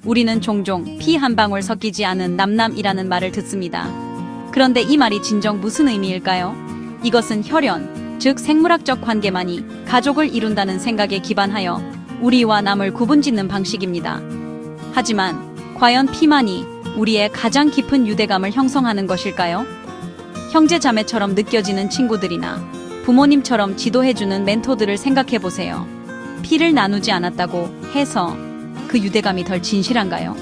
우리는 종종 피 한 방울 섞이지 않은 남남이라는 말을 듣습니다. 그런데 이 말이 진정 무슨 의미일까요? 이것은 혈연, 즉 생물학적 관계만이 가족을 이룬다는 생각에 기반하여 우리와 남을 구분짓는 방식입니다. 하지만 과연 피만이 우리의 가장 깊은 유대감을 형성하는 것일까요? 형제 자매처럼 느껴지는 친구들이나 부모님처럼 지도해주는 멘토들을 생각해보세요. 피를 나누지 않았다고 해서 그 유대감이 덜 진실한가요?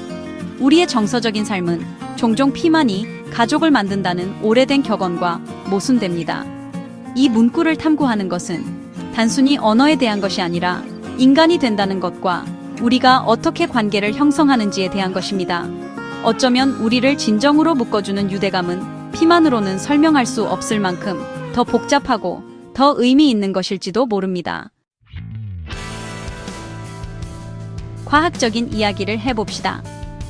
우리의 정서적인 삶은 종종 피만이 가족을 만든다는 오래된 격언과 모순됩니다. 이 문구를 탐구하는 것은 단순히 언어에 대한 것이 아니라 인간이 된다는 것과 우리가 어떻게 관계를 형성하는지에 대한 것입니다. 어쩌면 우리를 진정으로 묶어주는 유대감은 피만으로는 설명할 수 없을 만큼 더 복잡하고 더 의미 있는 것일지도 모릅니다. 과학적인 이야기를 해봅시다.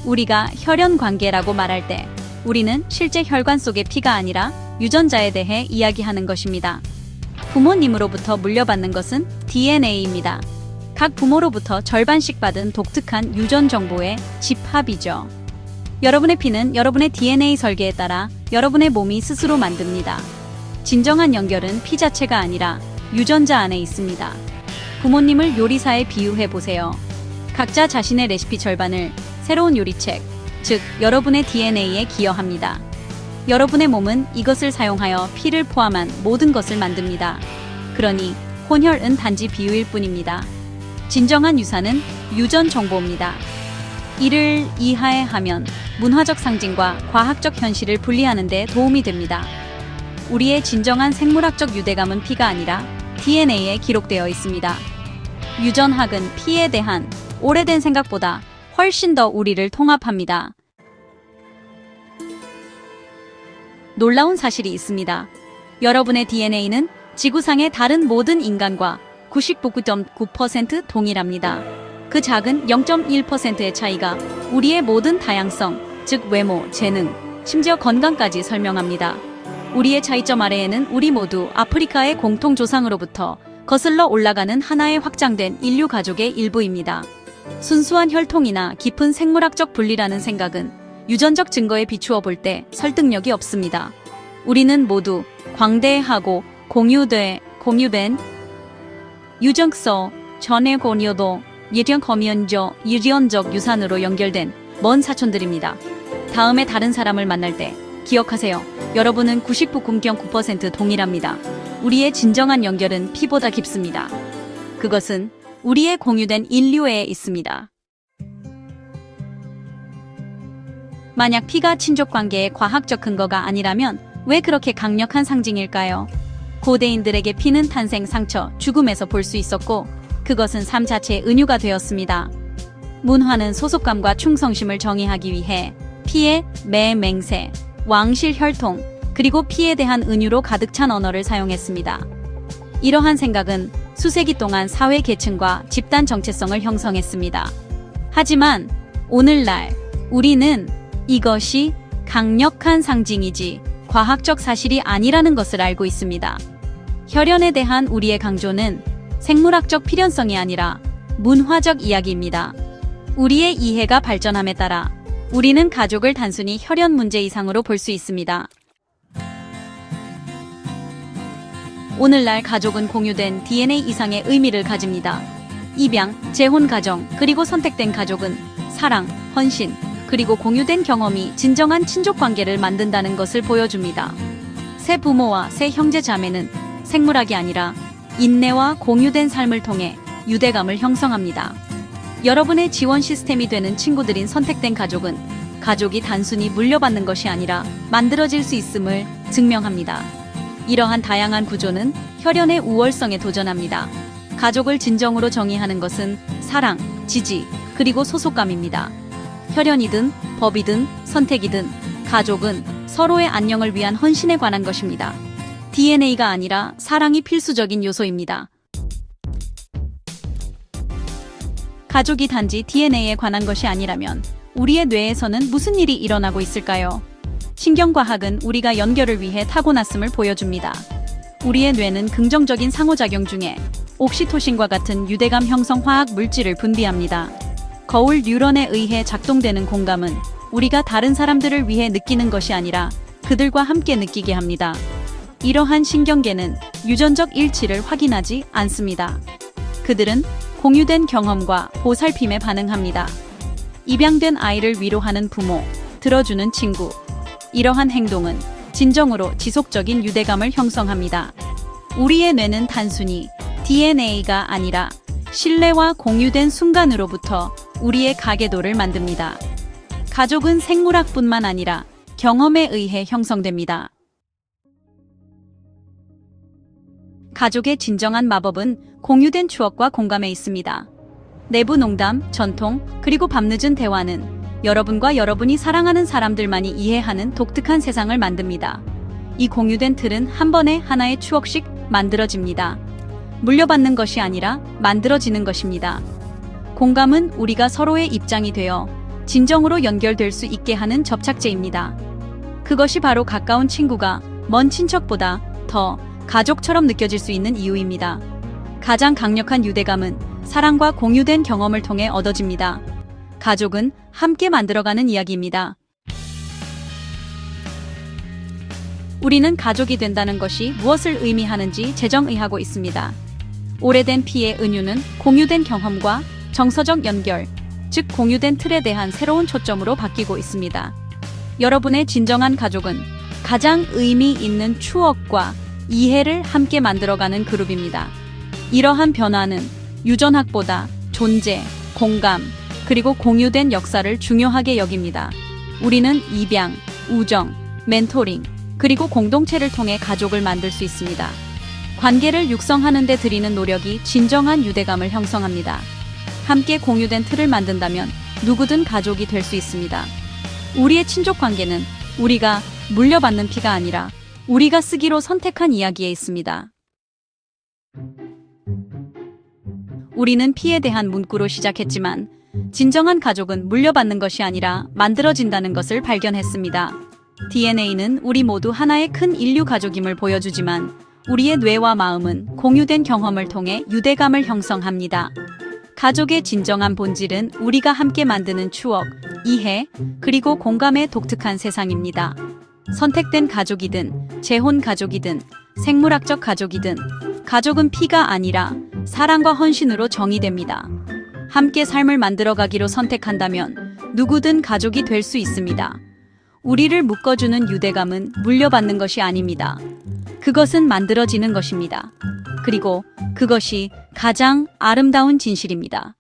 우리가 혈연 관계라고 말할 때 우리는 실제 혈관 속의 피가 아니라 유전자에 대해 이야기하는 것입니다. 부모님으로부터 물려받는 것은 DNA입니다. 각 부모로부터 절반씩 받은 독특한 유전 정보의 집합이죠. 여러분의 피는 여러분의 DNA 설계에 따라 여러분의 몸이 스스로 만듭니다. 진정한 연결은 피 자체가 아니라 유전자 안에 있습니다. 부모님을 요리사에 비유해 보세요. 각자 자신의 레시피 절반을 새로운 요리책, 즉 여러분의 DNA에 기여합니다. 여러분의 몸은 이것을 사용하여 피를 포함한 모든 것을 만듭니다. 그러니 혼혈은 단지 비유일 뿐입니다. 진정한 유산은 유전 정보입니다. 이를 이해하면 문화적 상징과 과학적 현실을 분리하는 데 도움이 됩니다. 우리의 진정한 생물학적 유대감은 피가 아니라 DNA에 기록되어 있습니다. 유전학은 피에 대한 오래된 생각보다 훨씬 더 우리를 통합합니다. 놀라운 사실이 있습니다. 여러분의 DNA는 지구상의 다른 모든 인간과 99.9% 동일합니다. 그 작은 0.1%의 차이가 우리의 모든 다양성, 즉 외모, 재능, 심지어 건강까지 설명합니다. 우리의 차이점 아래에는 우리 모두 아프리카의 공통 조상으로부터 거슬러 올라가는 하나의 확장된 인류 가족의 일부입니다. 순수한 혈통이나 깊은 생물학적 분리라는 생각은 유전적 증거에 비추어 볼 때 설득력이 없습니다. 우리는 모두 광대하고 공유된 유전서 전의 공유도 유전적 유산으로 연결된 먼 사촌들입니다. 다음에 다른 사람을 만날 때 기억하세요. 여러분은 99.9% 동일합니다. 우리의 진정한 연결은 피보다 깊습니다. 그것은 우리의 공유된 인류에 있습니다. 만약 피가 친족관계의 과학적 근거가 아니라면 왜 그렇게 강력한 상징일까요? 고대인들에게 피는 탄생, 상처, 죽음에서 볼 수 있었고 그것은 삶 자체의 은유가 되었습니다. 문화는 소속감과 충성심을 정의하기 위해 피의 맹세, 왕실 혈통, 그리고 피에 대한 은유로 가득 찬 언어를 사용했습니다. 이러한 생각은 수세기 동안 사회 계층과 집단 정체성을 형성했습니다. 하지만 오늘날 우리는 이것이 강력한 상징이지 과학적 사실이 아니라는 것을 알고 있습니다. 혈연에 대한 우리의 강조는 생물학적 필연성이 아니라 문화적 이야기입니다. 우리의 이해가 발전함에 따라 우리는 가족을 단순히 혈연 문제 이상으로 볼 수 있습니다. 오늘날 가족은 공유된 DNA 이상의 의미를 가집니다. 입양, 재혼 가정, 그리고 선택된 가족은 사랑, 헌신, 그리고 공유된 경험이 진정한 친족 관계를 만든다는 것을 보여줍니다. 새 부모와 새 형제 자매는 생물학이 아니라 인내와 공유된 삶을 통해 유대감을 형성합니다. 여러분의 지원 시스템이 되는 친구들인 선택된 가족은 가족이 단순히 물려받는 것이 아니라 만들어질 수 있음을 증명합니다. 이러한 다양한 구조는 혈연의 우월성에 도전합니다. 가족을 진정으로 정의하는 것은 사랑, 지지, 그리고 소속감입니다. 혈연이든 법이든 선택이든 가족은 서로의 안녕을 위한 헌신에 관한 것입니다. DNA가 아니라 사랑이 필수적인 요소입니다. 가족이 단지 DNA에 관한 것이 아니라면 우리의 뇌에서는 무슨 일이 일어나고 있을까요? 신경과학은 우리가 연결을 위해 타고났음을 보여줍니다. 우리의 뇌는 긍정적인 상호작용 중에 옥시토신과 같은 유대감 형성 화학 물질을 분비합니다. 거울 뉴런에 의해 작동되는 공감은 우리가 다른 사람들을 위해 느끼는 것이 아니라 그들과 함께 느끼게 합니다. 이러한 신경계는 유전적 일치를 확인하지 않습니다. 그들은 공유된 경험과 보살핌에 반응합니다. 입양된 아이를 위로하는 부모, 들어주는 친구. 이러한 행동은 진정으로 지속적인 유대감을 형성합니다. 우리의 뇌는 단순히 DNA가 아니라 신뢰와 공유된 순간으로부터 우리의 가계도를 만듭니다. 가족은 생물학뿐만 아니라 경험에 의해 형성됩니다. 가족의 진정한 마법은 공유된 추억과 공감에 있습니다. 내부 농담, 전통, 그리고 밤늦은 대화는 여러분과 여러분이 사랑하는 사람들만이 이해하는 독특한 세상을 만듭니다. 이 공유된 틀은 한 번에 하나의 추억씩 만들어집니다. 물려받는 것이 아니라 만들어지는 것입니다. 공감은 우리가 서로의 입장이 되어 진정으로 연결될 수 있게 하는 접착제입니다. 그것이 바로 가까운 친구가 먼 친척보다 더 가족처럼 느껴질 수 있는 이유입니다. 가장 강력한 유대감은 사랑과 공유된 경험을 통해 얻어집니다. 가족은 함께 만들어가는 이야기입니다. 우리는 가족이 된다는 것이 무엇을 의미하는지 재정의하고 있습니다. 오래된 피의 은유는 공유된 경험과 정서적 연결, 즉 공유된 틀에 대한 새로운 초점으로 바뀌고 있습니다. 여러분의 진정한 가족은 가장 의미 있는 추억과 이해를 함께 만들어가는 그룹입니다. 이러한 변화는 유전학보다 존재, 공감, 그리고 공유된 역사를 중요하게 여깁니다. 우리는 입양, 우정, 멘토링, 그리고 공동체를 통해 가족을 만들 수 있습니다. 관계를 육성하는 데 들이는 노력이 진정한 유대감을 형성합니다. 함께 공유된 틀을 만든다면 누구든 가족이 될 수 있습니다. 우리의 친족 관계는 우리가 물려받는 피가 아니라 우리가 쓰기로 선택한 이야기에 있습니다. 우리는 피에 대한 문구로 시작했지만 진정한 가족은 물려받는 것이 아니라 만들어진다는 것을 발견했습니다. DNA는 우리 모두 하나의 큰 인류 가족임을 보여주지만 우리의 뇌와 마음은 공유된 경험을 통해 유대감을 형성합니다. 가족의 진정한 본질은 우리가 함께 만드는 추억, 이해, 그리고 공감의 독특한 세상입니다. 선택된 가족이든, 재혼 가족이든, 생물학적 가족이든, 가족은 피가 아니라 사랑과 헌신으로 정의됩니다. 함께 삶을 만들어가기로 선택한다면 누구든 가족이 될 수 있습니다. 우리를 묶어주는 유대감은 물려받는 것이 아닙니다. 그것은 만들어지는 것입니다. 그리고 그것이 가장 아름다운 진실입니다.